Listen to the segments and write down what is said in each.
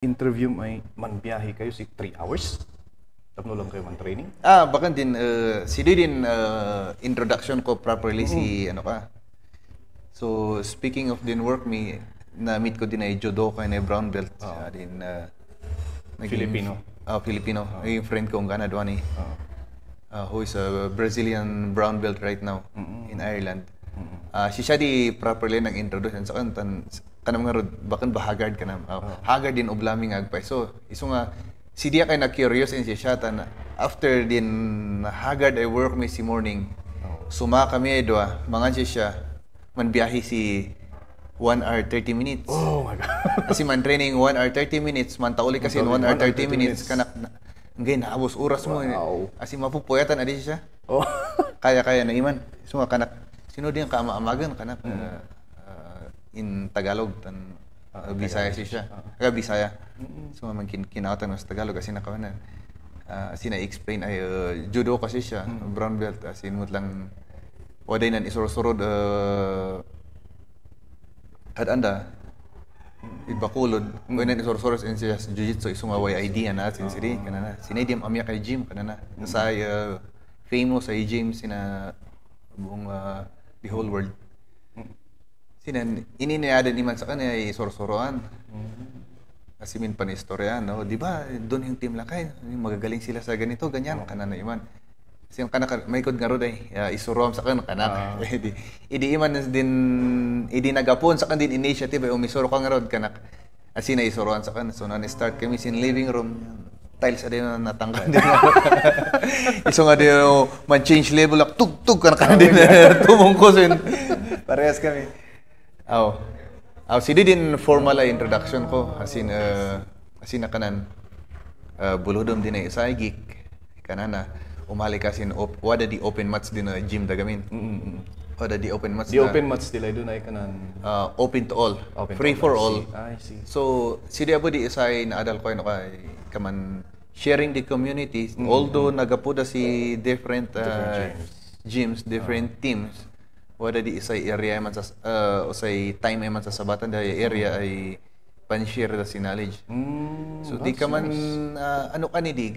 interview may manbiyahe kayo 3 hours? Tapno lang kayo man training? Bakan din, sidi din introduction ko properly si ano ka. So, speaking of din work, na-meet ko din ay judoka na brown belt. Din, Filipino? Filipino. Yung friend ko, ang Gana Duani. Who is a Brazilian brown belt right now in Ireland. Siya di properly nag-introduce sa kantan kanang nga rod bakan bahagard ka na hagard din oblaming agpay so iso nga si dia kay na curious in siya tan after din hagard I work me si morning suma kami ay doa mangan siya man biyahe si 1 hour 30 minutes. Oh my god. Kasi man training 1 hour 30 minutes man tauli kasi 1 hour 30 minutes kanak ngay naabos oras mo kasi mapupuyatan adi siya. Oh. kaya na iman suma kanak sino din ka amagan kanak in Tagalog tan Bisaya siya. Bisaya. So man kinautan sa Tagalog kasi nakawanan. Sina-explain ay judo kasi siya, brown belt as in mut lang waday nan isurod anda ibakulod nan isurod in siya jiu-jitsu isumaway idea na sin siri kanana. Sinaidim amya kay gym kanana. Sa famous ay gym sina buong the whole world. Sinan ininiadan iman sa kanya ay sorsoruan. Kasi min panistorya, no? Di ba, doon yung team lakay, magagaling sila sa ganito, ganyan, kanan na iman. Kasi yung kanak, may kod nga ro day, isurom sa kanan, kanak. Idi iman din, idi nagapon sa kan din initiative, ay umisuro ka nga ro, kanak. Asi na isuruan sa kanan. So, na-start kami sin living room, tiles din na natanggal din. Iso nga din, man-change level, tug-tug ka na kanan din, tumungkosin. Parehas kami. Sidi din formal introduction ko asin na kanan bulodom din ay isay geek kanana umali kasin wada di open mats din na gym dagamin. Wada di open mats. Di open mats dila doon ay kanan open to all. Free for all. I see. So sidi abo di isay na adal ko no kay kaman sharing the community although nagapuda si different gyms, different teams. Wala di isay area man sa usay time man sa sabatan dahil area ay pan-share da si knowledge. So di ka man ano kani di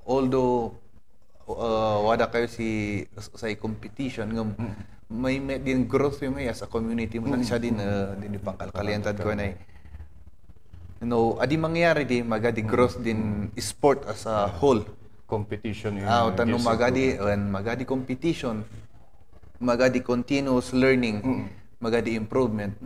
although wada kayo si usay competition ngam may din growth yung as a community mo lang siya din pangkalkaliyantad ko na adi mangyari di magadi growth din sport as a whole. Competition yun. Tanong magadi competition magadi continuous learning, magadi improvement.